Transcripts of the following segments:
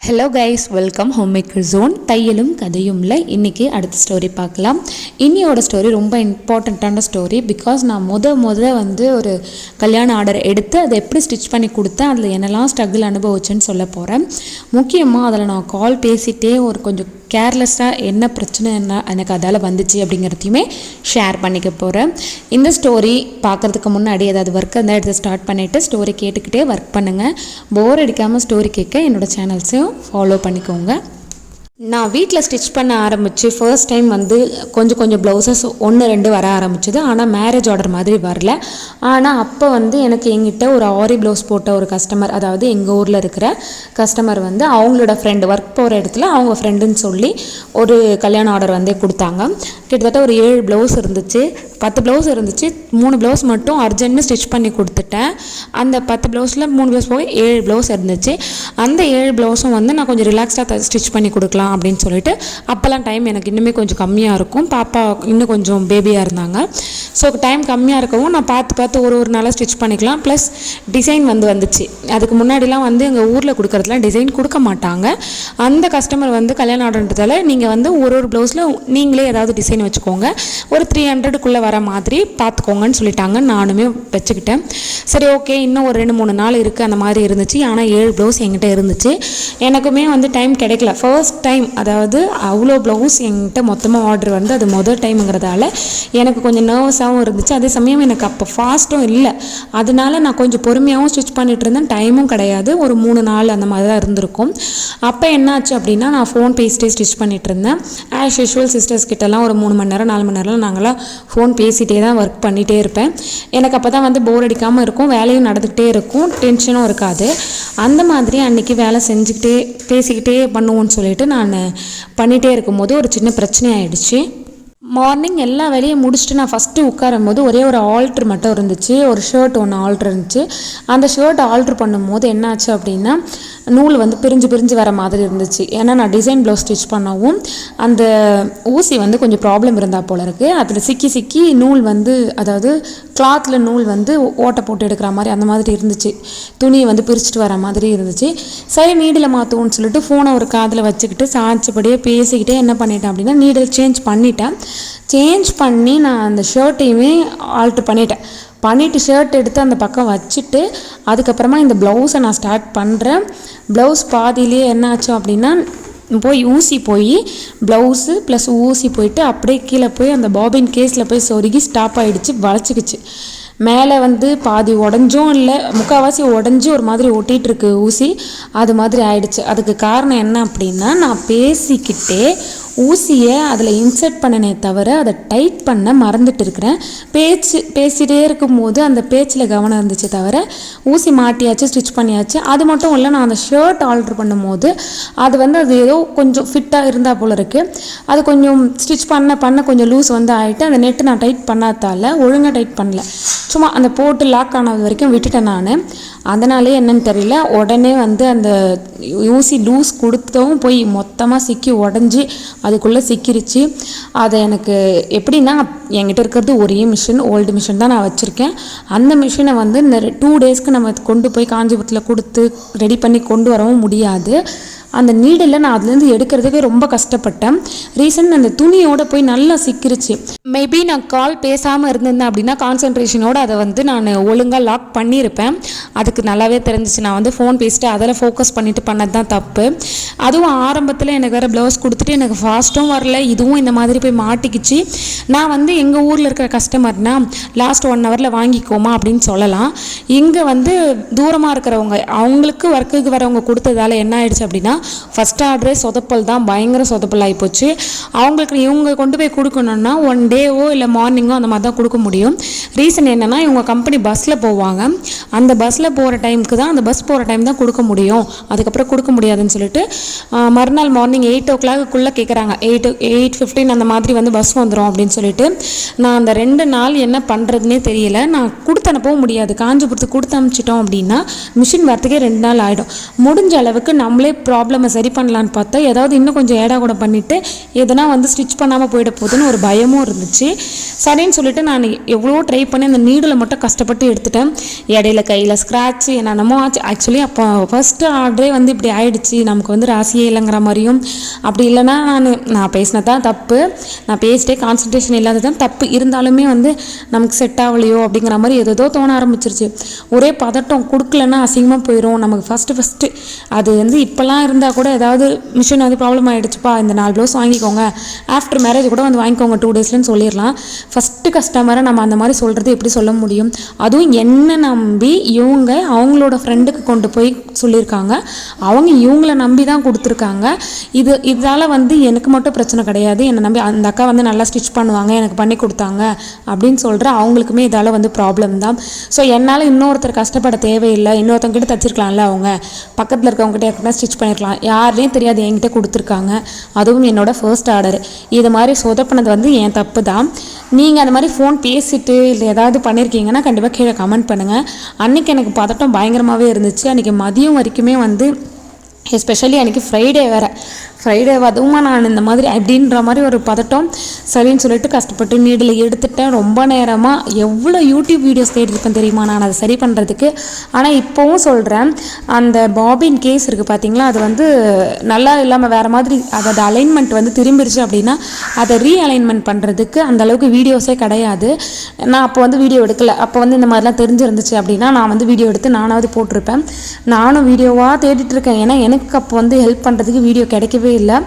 Hello guys, welcome home maker zone. தையலும் கதையும்ல இன்றைக்கி அடுத்த ஸ்டோரி பார்க்கலாம். இன்னியோட ஸ்டோரி ரொம்ப இம்பார்ட்டண்ட்டான ஸ்டோரி. பிகாஸ் நான் வந்து ஒரு கல்யாண ஆர்டர் எடுத்து அதை எப்படி ஸ்டிச் பண்ணி கொடுத்தேன், அதில் என்னெல்லாம் ஸ்ட்ரகிள் அனுபவிச்சேன்னு சொல்ல போகிறேன். முக்கியமாக அதில் நான் கால் பேசிகிட்டே கொஞ்சம் கேர்லெஸ்ஸாக என்ன பிரச்சனை எனக்கு அதால் வந்துச்சு அப்படிங்கிறதையுமே ஷேர் பண்ணிக்க போகிறேன். இந்த ஸ்டோரி பார்க்குறதுக்கு முன்னாடி ஏதாவது ஒர்க் இருந்தால் எடுத்து ஸ்டார்ட் பண்ணிவிட்டு ஸ்டோரி கேட்டுக்கிட்டே ஒர்க் பண்ணுங்கள். போர் அடிக்காமல் ஸ்டோரி கேட்க என்னோடய சேனல்ஸையும் ஃபாலோ பண்ணிக்கோங்க. நான் வீட்டில் ஸ்டிச் பண்ண ஆரம்பித்து ஃபர்ஸ்ட் டைம் கொஞ்சம் ப்ளவுசஸ் 1-2 வர ஆரம்பிச்சிது. ஆனால் மேரேஜ் ஆர்டர் மாதிரி வரல. ஆனால் அப்போ எனக்கு எங்கிட்ட ஒரு ஆரி ப்ளவுஸ் போட்ட ஒரு கஸ்டமர், அதாவது எங்கள் ஊரில் இருக்கிற கஸ்டமர் அவங்களோட ஃப்ரெண்டு, ஒர்க் போகிற இடத்துல அவங்க ஃப்ரெண்டுன்னு சொல்லி ஒரு கல்யாண ஆர்டர் கொடுத்தாங்க. கிட்டத்தட்ட ஒரு 7 ப்ளவுஸ் இருந்துச்சு, 10 ப்ளவுஸ் இருந்துச்சு. 3 ப்ளவுஸ் மட்டும் அர்ஜென்ட்னு ஸ்டிச் பண்ணி கொடுத்துட்டேன். அந்த 10 ப்ளவுஸில் 3 ப்ளவுஸ் போய் 7 ப்ளவுஸ் இருந்துச்சு. அந்த 7 ப்ளவுஸும் நான் கொஞ்சம் ரிலாக்ஸ்டாக ஸ்டிச் பண்ணி கொடுக்கலாம் அப்படின்னு சொல்லிட்டு, அப்போல்லாம் டைம் எனக்கு இன்னுமே கொஞ்சம் கம்மியாக இருக்கும். பாப்பா இன்னும் கொஞ்சம் பேபியாக இருந்தாங்க. ஸோ டைம் கம்மியாக இருக்கவும் நான் பார்த்து ஒரு நாளாக ஸ்டிச் பண்ணிக்கலாம். ப்ளஸ் டிசைன் வந்துச்சு. அதுக்கு முன்னாடிலாம் எங்கள் ஊரில் கொடுக்குறதுலாம் டிசைன் கொடுக்க மாட்டாங்க. அந்த கஸ்டமர் கல்யாணம் ஆர்டர்ன்றதால நீங்கள் ஒரு ப்ளவுஸில் நீங்களே ஏதாவது டிசைன் வச்சுக்கோங்க, ஒரு 300க்குள்ளே வர மாதிரி பார்த்துக்கோங்கன்னு சொல்லிட்டாங்க. நானுமே வச்சுக்கிட்டேன். சரி, ஓகே, இன்னும் ஒரு 2-3 நாள் இருக்குது அந்த மாதிரி இருந்துச்சு. ஆனால் 7 ப்ளவுஸ் என்கிட்ட இருந்துச்சு. எனக்குமே டைம் கிடைக்கல. ஃபர்ஸ்ட் டைம், அதாவது அவ்வளோ ப்ளவுஸ் என்கிட்ட மொத்தமாக ஆர்டர் அது முதல் டைமுங்கிறதால எனக்கு கொஞ்சம் நர்வஸாகவும் இருந்துச்சு. அதே சமயம் எனக்கு அப்போ ஃபாஸ்ட்டும் இல்லை. அதனால நான் கொஞ்சம் பொறுமையாகவும் ஸ்டிச் பண்ணிகிட்டு இருந்தேன். டைமும் கிடையாது, ஒரு 3 நாள் அந்த மாதிரி தான் இருந்திருக்கும். அப்போ என்னாச்சு அப்படின்னா, நான் ஃபோன் பேசிட்டே ஸ்டிச் பண்ணிகிட்டு இருந்தேன். ஆஸ் யூஷுவல் சிஸ்டர்ஸ் கிட்டலாம் ஒரு 3 மணி நேரம் 4 மணி நேரம் நாங்களாம் ஃபோன் பேசிகிட்டே தான் ஒர்க் பண்ணிகிட்டே இருப்பேன். எனக்கு அப்போ தான் போர் அடிக்காமல் இருக்கும், வேலையும் நடந்துக்கிட்டே இருக்கும், டென்ஷனும் இருக்காது. அந்த மாதிரி அன்றைக்கி வேலை செஞ்சுக்கிட்டே பேசிக்கிட்டே பண்ணுவோன்னு சொல்லிட்டு நான் பண்ணிகிட்டே இருக்கும்போது ஒரு சின்ன பிரச்சனை ஆகிடுச்சு. மார்னிங் எல்லா வேலையும் முடிச்சுட்டு நான் ஃபஸ்ட்டு உட்காரும் போது ஒரே ஒரு ஆல்ட்ரு மட்டும் இருந்துச்சு. ஒரு ஷர்ட் ஒன்று ஆல்ட்ரு இருந்துச்சு. அந்த ஷர்ட் ஆல்ட்ரு பண்ணும்போது என்னாச்சு அப்படின்னா, நூல் பிரிஞ்சு வர மாதிரி இருந்துச்சு. ஏன்னா நான் டிசைன் ப்ளவுஸ் ஸ்டிச் பண்ணவும் அந்த ஊசி கொஞ்சம் ப்ராப்ளம் இருந்தால் போல இருக்குது. அதில் சிக்கி நூல் அதாவது கிளாத்தில் நூல் ஓட்டை போட்டு எடுக்கிற மாதிரி அந்த மாதிரி இருந்துச்சு. துணியை பிரிச்சுட்டு வர மாதிரி இருந்துச்சு. சரி, நீடில் மாற்றுவோன்னு சொல்லிட்டு ஃபோனை ஒரு காதில் வச்சுக்கிட்டு சாய்ச்சபடியே பேசிக்கிட்டே என்ன பண்ணிட்டேன் அப்படின்னா, நீடில் சேஞ்ச் பண்ணி நான் அந்த ஷர்ட்டையுமே ஆல்ட்ரு பண்ணிவிட்டு ஷர்ட் எடுத்து அந்த பக்கம் வச்சுட்டு அதுக்கப்புறமா இந்த ப்ளவுஸை நான் ஸ்டார்ட் பண்ணுறேன். ப்ளவுஸ் பாதியிலே என்ன ஆச்சு அப்படின்னா, ஊசி போய் ப்ளவுஸு ப்ளஸ் ஊசி போயிட்டு அப்படியே கீழே போய் அந்த பாபின் கேஸில் போய் சொருகி ஸ்டாப் ஆகிடுச்சு, வளைச்சிக்கிச்சு. மேலே பாதி உடஞ்சும் இல்லை, முக்கால்வாசி உடஞ்சி ஒரு மாதிரி ஒட்டிகிட்ருக்கு ஊசி, அது மாதிரி ஆயிடுச்சு. அதுக்கு காரணம் என்ன அப்படின்னா, நான் பேசிக்கிட்டே ஊசியை அதில் இன்சர்ட் பண்ணனே தவிர அதை டைட் பண்ண மறந்துட்டு இருக்கிறேன். பேசிகிட்டே இருக்கும்போது அந்த பேச்சில் கவனம் இருந்துச்சு தவிர ஊசி மாட்டியாச்சு, ஸ்டிச் பண்ணியாச்சு. அது மட்டும் இல்லை, நான் அந்த ஷர்ட் ஆல்ட்ரு பண்ணும்போது அது ஏதோ கொஞ்சம் ஃபிட்டாக இருந்தால் போல இருக்குது. அது கொஞ்சம் ஸ்டிச் பண்ண கொஞ்சம் லூஸ் ஆகிட்டு அந்த நெட்டு நான் டைட் பண்ணாதால ஒழுங்காக டைட் பண்ணல. சும்மா அந்த போட்டு லாக் ஆனது வரைக்கும் விட்டுட்டேன் நான். அதனாலே என்னன்னு தெரியல, உடனே அந்த ஊசி லூஸ் கொடுத்தவும் போய் மொத்தமாக சிக்கி உடஞ்சி அதுக்குள்ளே சிக்கிருச்சு. அதை எனக்கு எப்படின்னா, என்கிட்ட இருக்கிறது ஒரே மிஷின், ஓல்டு மிஷின் தான் நான் வச்சுருக்கேன். அந்த மிஷினை இந்த 2 டேஸ்க்கு நம்ம கொண்டு போய் காஞ்சிபுரத்தில் கொடுத்து ரெடி பண்ணி கொண்டு வரவும் முடியாது. அந்த நீடில் நான் அதுலேருந்து எடுக்கிறதுக்கே ரொம்ப கஷ்டப்பட்டேன். ரீசன், அந்த துணியோடு போய் நல்லா சிக்கிருச்சு. மேபி நான் கால் பேசாமல் இருந்திருந்தேன் அப்படின்னா கான்சன்ட்ரேஷனோடு அதை நான் ஒழுங்காக லாக் பண்ணியிருப்பேன். அதுக்கு நல்லாவே தெரிஞ்சிச்சு. நான் ஃபோன் பேசிட்டு அதில் ஃபோக்கஸ் பண்ணிவிட்டு பண்ணது தான் தப்பு. அதுவும் ஆரம்பத்தில் எனக்கு வேறு ப்ளவுஸ் கொடுத்துட்டு எனக்கு ஃபாஸ்ட்டும் வரல, இதுவும் இந்த மாதிரி போய் மாட்டிக்கிச்சு. நான் எங்கள் ஊரில் இருக்கிற கஸ்டமர்னா லாஸ்ட் 1 ஹவரில் வாங்கிக்கோமா அப்படின்னு சொல்லலாம். இங்கே தூரமாக இருக்கிறவங்க, அவங்களுக்கு ஒர்க்குக்கு வரவங்க கொடுத்ததால என்ன ஆயிடுச்சு அப்படின்னா, ஃபஸ்ட் ஆர்டரே சொதப்பல் தான், பயங்கர சொதப்பல் ஆகிப்போச்சு. அவங்களுக்கு இவங்க கொண்டு போய் கொடுக்கணுன்னா 1 டேவோ இல்லை மார்னிங்கோ அந்த மாதிரி தான் கொடுக்க முடியும். ரீசன் என்னென்னா, இவங்க கம்பெனி பஸ்ஸில் போவாங்க. அந்த பஸ்ஸில் போகிற டைமுக்கு தான், அந்த பஸ் போகிற டைம் தான் கொடுக்க முடியும், அதுக்கப்புறம் கொடுக்க முடியாதுன்னு சொல்லிட்டு மறுநாள் மார்னிங் 8 o'clock கேட்குறாங்க. 8:15 அந்த மாதிரி பஸ் வந்துடும் அப்படின்னு சொல்லிட்டு, நான் அந்த 2 நாள் என்ன பண்ணுறதுனே தெரியல. நான் கொடுத்து அனுப்பவும் முடியாது. காஞ்சிபுரத்துக்கு கொடுத்து அனுப்பிச்சிட்டோம் அப்படின்னா மிஷின் வரத்துக்கே 2 நாள் ஆகிடும். முடிஞ்ச அளவுக்கு நம்மளே ப்ராப்ளமை சரி பண்ணலான்னு பார்த்தா ஏதாவது இன்னும் கொஞ்சம் ஏடா கூட பண்ணிவிட்டு எதனா ஸ்டிச் பண்ணாமல் போயிட போகுதுன்னு ஒரு பயமும் இருந்துச்சு. சரின்னு சொல்லிட்டு நான் எவ்வளோ ட்ரை பண்ணி அந்த நீடில் மட்டும் கஷ்டப்பட்டு எடுத்துட்டேன். இடையில கையில் ஸ்க்ராட்ச் என்னென்னமோ ஆச்சு. ஆக்சுவலி அப்போ ஃபஸ்ட்டு ஆர்டரே இப்படி ஆயிடுச்சு, நமக்கு ராசியே இல்லைங்கிற மாதிரியும், அப்படி இல்லைன்னா நான் பேசினது தான் தப்பு, நான் பேசிட்டே கான்சன்ட்ரேஷன் இல்லாதது தான் தப்பு, இருந்தாலுமே வந்து நமக்கு செட் ஆகலையோ அப்படிங்கிற மாதிரி ஏதோ தோண ஆரம்பிச்சிருச்சு. ஒரே பதட்டம், கொடுக்கலன்னா அசிங்கமாக போயிடும் நமக்கு. ஃபஸ்ட்டு அது வந்து இப்போல்லாம் இருந்தால் கூட ஏதாவது மிஷின் வந்து ப்ராப்ளம் ஆகிடுச்சுப்பா, இந்த 4 ப்ளவுஸ் வாங்கிக்கோங்க, ஆஃப்டர் மேரேஜ் கூட வந்து வாங்கிக்கோங்க 2 டேஸ்லன்னு சொல்லிடலாம். ஃபஸ்ட்டு கஸ்டமரை நம்ம அந்த மாதிரி சொல்கிறது எப்படி சொல்ல முடியும்? அதுவும் என்ன நம்பி இவங்க அவங்களோட ஃப்ரெண்டுக்கு கொண்டு போய் சொல்லியிருக்காங்க, அவங்க இவங்கள நம்பி தான் கொடுத்துருக்காங்க. இதால் வந்து எனக்கு மட்டும் பிரச்சனை கிடையாது, என்னை நம்பி அந்த அக்கா வந்து நல்லா ஸ்டிச் பண்ணுவாங்க, எனக்கு பண்ணி கொடுத்தாங்க அப்படின்னு சொல்கிற அவங்களுக்குமே இதால் வந்து ப்ராப்ளம் தான். ஸோ என்னால் இன்னொருத்தர் கஷ்டப்பட தேவையில்லை, இன்னொருத்தவங்கிட்ட தச்சிருக்கலாம்ல, அவங்க பக்கத்தில் இருக்கவங்ககிட்ட யாருக்கிட்ட ஸ்டிச் பண்ணியிருக்கலாம், யாருனே தெரியாது என்கிட்ட கொடுத்துருக்காங்க, அதுவும் என்னோட ஃபர்ஸ்ட் ஆர்டர். இது மாதிரி சொதப்பினது வந்து என் தப்பு தான். நீங்கள் அந்த மாதிரி ஃபோன் பேசிட்டு இல்லை ஏதாவது பண்ணியிருக்கீங்கன்னா கண்டிப்பாக கீழே கமெண்ட் பண்ணுங்கள். அன்றைக்கி எனக்கு பதட்டம் பயங்கரமாகவே இருந்துச்சு. அன்றைக்கி மதியம் வரைக்குமே வந்து எஸ்பெஷலி அன்றைக்கி ஃப்ரைடே அதுவுமா நான் இந்த மாதிரி அப்படின்ற மாதிரி ஒரு பதட்டம். சரின்னு சொல்லிட்டு கஷ்டப்பட்டு நீடில் எடுத்துட்டேன். ரொம்ப நேரமாக எவ்வளோ யூடியூப் வீடியோஸ் தேடிருப்பேன் தெரியுமா நான் அதை சரி பண்ணுறதுக்கு. ஆனால் இப்போவும் சொல்கிறேன், அந்த பாபின் கேஸ் இருக்குது பார்த்தீங்களா, அது வந்து நல்லா இல்லாமல் வேறு மாதிரி அதோட அலைன்மெண்ட் வந்து திரும்பிடுச்சு அப்படின்னா அதை ரீஅலைன்மெண்ட் பண்ணுறதுக்கு அந்தளவுக்கு வீடியோஸே கிடையாது. நான் அப்போ வந்து வீடியோ எடுக்கலை. அப்போ வந்து இந்த மாதிரிலாம் தெரிஞ்சிருந்துச்சு அப்படின்னா நான் வந்து வீடியோ எடுத்து நானாவது போட்டிருப்பேன். நானும் வீடியோவாக தேடிட்டுருக்கேன். ஏன்னா எனக்கு அப்போ வந்து ஹெல்ப் பண்ணுறதுக்கு வீடியோ கிடைக்கவே இல்லை.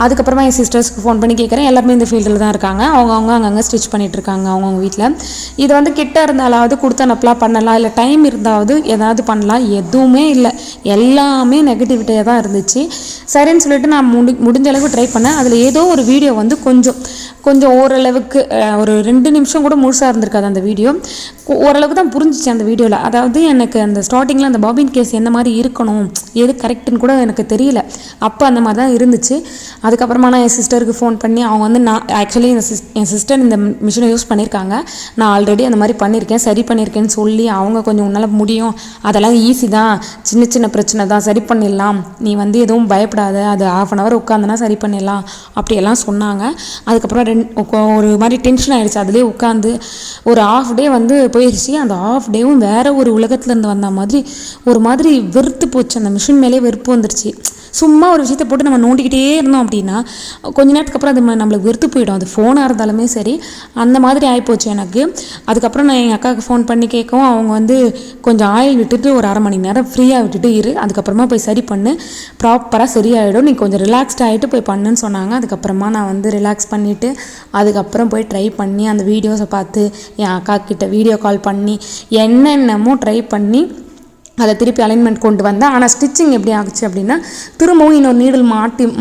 அதுக்கப்புறமா என் சிஸ்டர்ஸ்க்கு ஃபோன் பண்ணி கேட்குறேன். எல்லாருமே இந்த ஃபீல்டில் தான் இருக்காங்க, அவங்க அங்கங்கே ஸ்டிச் பண்ணிகிட்டு இருக்காங்க அவங்கவுங்க வீட்டில். இது வந்து கிட்ட இருந்தாலாவது கொடுத்து அனுப்பலாம், பண்ணலாம், இல்லை டைம் இருந்தாவது ஏதாவது பண்ணலாம். எதுவுமே இல்லை, எல்லாமே நெகட்டிவிட்டியாக தான் இருந்துச்சு. சரின்னு சொல்லிட்டு நான் முடிஞ்ச அளவுக்கு ட்ரை பண்ணேன். அதில் ஏதோ ஒரு வீடியோ வந்து கொஞ்சம் ஓரளவுக்கு ஒரு 2 நிமிஷம் கூட முழுசாக இருந்திருக்காது அந்த வீடியோ. ஓரளவுக்கு தான் புரிஞ்சிச்சு அந்த வீடியோவில். அதாவது எனக்கு அந்த ஸ்டார்டிங்கில் அந்த பாபின் கேஸ் எந்த மாதிரி இருக்கணும், எது கரெக்டுன்னு கூட எனக்கு தெரியல. அப்போ அந்த மாதிரி தான் இருந்துச்சு. அதுக்கப்புறமா நான் என் சிஸ்டருக்கு ஃபோன் பண்ணி, அவங்க வந்து ஆக்சுவலி என் சிஸ்டர் இந்த மிஷினை யூஸ் பண்ணியிருக்காங்க, நான் ஆல்ரெடி அந்த மாதிரி பண்ணியிருக்கேன், சரி பண்ணியிருக்கேன்னு சொல்லி அவங்க கொஞ்சம் உன்னால் முடியும், அதெல்லாம் ஈஸி தான், சின்ன பிரச்சனை தான், சரி பண்ணிடலாம், நீ வந்து எதுவும் பயப்படாத, அது 1/2 hour உட்காந்துனா சரி பண்ணிடலாம் அப்படியெல்லாம் சொன்னாங்க. அதுக்கப்புறம் ஒரு மாதிரி டென்ஷன் ஆகிடுச்சு. அதுலேயே உட்காந்து ஒரு 1/2 day வந்து போயிடுச்சு. அந்த 1/2 dayவும் வேறு ஒரு உலகத்துலேருந்து வந்த மாதிரி ஒரு மாதிரி வெறுத்து போச்சு. அந்த மிஷின் மேலே வெறுப்பு வந்துருச்சு. சும்மா ஒரு விஷயத்தை போட்டு நம்ம நோண்டிக்கிட்டே இருந்தோம் அப்படின்னா கொஞ்ச நேரத்துக்கு அப்புறம் அது நம்மளுக்கு வெறுத்து போயிடும். அது ஃபோனாக இருந்தாலுமே சரி, அந்த மாதிரி ஆகிப்போச்சு எனக்கு. அதுக்கப்புறம் நான் எங்கள் அக்காவுக்கு ஃபோன் பண்ணி கேட்கவும் அவங்க வந்து கொஞ்சம் ஆயில் விட்டுட்டு ஒரு 1/2 மணி நேரம் ஃப்ரீயாக விட்டுட்டு இரு, அதுக்கப்புறமா போய் சரி பண்ணு, ப்ராப்பராக சரியாயிடும், நீ கொஞ்சம் ரிலாக்ஸ்ட் ஆகிட்டு போய் பண்ணுன்னு சொன்னாங்க. அதுக்கப்புறமா நான் வந்து ரிலாக்ஸ் பண்ணிவிட்டு அதுக்கப்புறம் போய் ட்ரை பண்ணி அந்த வீடியோஸை பார்த்து என் அக்கா கிட்ட வீடியோ கால் பண்ணி என்னென்னமோ ட்ரை பண்ணி அதை திருப்பி அலைன்மெண்ட் கொண்டு வந்தேன். ஆனால் ஸ்டிச்சிங் எப்படி ஆகுச்சு அப்படின்னா, திரும்பவும் இன்னொரு நீடில்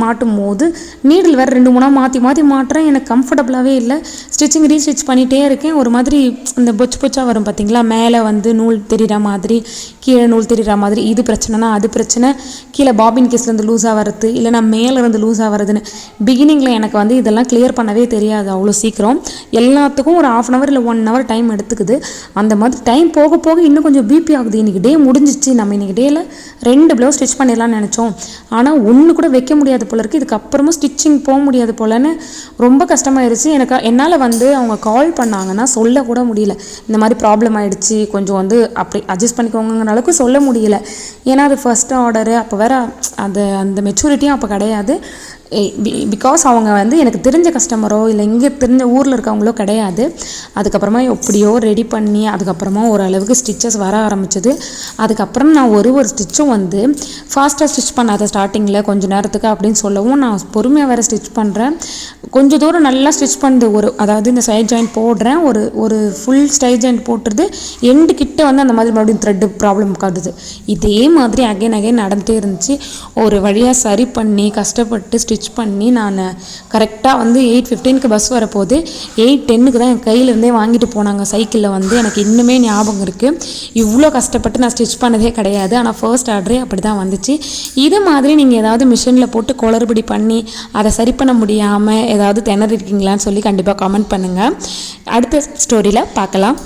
மாட்டும் போது நீடில் வேறு 2-3 மாற்றி மாட்டுறேன். எனக்கு கம்ஃபர்டபுளாகவே இல்லை. ஸ்டிச்சிங் ரீஸ்டிச் பண்ணிகிட்டே இருக்கேன். ஒரு மாதிரி இந்த பொச்சாக வரும் பார்த்தீங்களா, மேலே வந்து நூல் தெரிகிற மாதிரி, கீழே நூல் தெரிகிற மாதிரி. இது பிரச்சனைனா அது பிரச்சனை, கீழே பாபின் கேஸ்லேருந்து லூஸாக வருது, இல்லைனா மேலேருந்து லூஸாக வருதுன்னு. பிகினிங்கில் எனக்கு வந்து இதெல்லாம் கிளியர் பண்ணவே தெரியாது அவ்வளோ சீக்கிரம். எல்லாத்துக்கும் ஒரு 1/2 hour இல்லை 1 hour டைம் எடுத்துக்குது. அந்த மாதிரி டைம் போக போக இன்னும் கொஞ்சம் பிபி ஆகுது. இன்றைக்கி டே முடிஞ்சிச்சு. நம்ம இன்றைக்கி டேயில் 2 ப்ளவுஸ் ஸ்டிச் பண்ணிடலாம்னு நினச்சோம், ஆனால் 1 கூட வைக்க முடியாது போல இருக்குது. இதுக்கப்புறமும் ஸ்டிச்சிங் போக முடியாது போலன்னு ரொம்ப கஷ்டமாயிருச்சு எனக்கு. என்னால் வந்து அவங்க கால் பண்ணாங்கன்னா சொல்லக்கூட முடியல, இந்த மாதிரி ப்ராப்ளம் ஆகிடுச்சு, கொஞ்சம் வந்து அப்படி அட்ஜஸ்ட் பண்ணிக்கோங்கிற அளவுக்கு சொல்ல முடியல. ஏன்னா அது ஃபர்ஸ்ட் ஆர்டரு, அப்போ வேறு அந்த மெச்சூரிட்டியும் அப்போ கிடையாது. பிகாஸ் அவங்க வந்து எனக்கு தெரிஞ்ச கஸ்டமரோ இல்லை இங்கே தெரிஞ்ச ஊரில் இருக்கவங்களோ கிடையாது. அதுக்கப்புறமா எப்படியோ ரெடி பண்ணி அதுக்கப்புறமா ஓரளவுக்கு ஸ்டிச்சஸ் வர ஆரம்பிச்சிது. அதுக்கப்புறம் நான் ஒரு ஸ்டிச்சும் வந்து ஃபாஸ்ட்டாக ஸ்டிச் பண்ணாத ஸ்டார்டிங்கில் கொஞ்சம் நேரத்துக்கு அப்படின்னு சொல்லவும் நான் பொறுமையாக வேறு ஸ்டிச் பண்ணுறேன். கொஞ்சம் தூரம் நல்லா ஸ்டிச் பண்ணுது. அதாவது இந்த சைட் ஜாயிண்ட் போடுறேன், ஒரு ஃபுல் சைட் ஜாயிண்ட் போட்டுறது, எண்டு கிட்ட வந்து அந்த மாதிரி மறுபடியும் த்ரெட்டு ப்ராப்ளம் காட்டுது. இதே மாதிரி அகைன் நடந்துகிட்டே இருந்துச்சு. ஒரு வழியாக சரி பண்ணி கஷ்டப்பட்டு ஸ்டிச் பண்ணி நான் கரெக்டாக வந்து 8:15 பஸ் வரப்போது 8:10 தான் என் கையிலேருந்தே வாங்கிட்டு போனாங்க சைக்கிளில் வந்து. எனக்கு இன்னுமே ஞாபகம் இருக்குது. இவ்வளோ கஷ்டப்பட்டு நான் ஸ்டிச் பண்ணதே கிடையாது. ஆனால் ஃபர்ஸ்ட் ஆர்டரே அப்படி தான் வந்துச்சு. இது மாதிரி நீங்கள் ஏதாவது மிஷினில் போட்டு குளறுபடி பண்ணி அதை சரி பண்ண முடியாமல் ஏதாவது திணறிருக்கீங்களான்னு சொல்லி கண்டிப்பாக கமெண்ட் பண்ணுங்கள். அடுத்த ஸ்டோரியில் பார்க்கலாம்.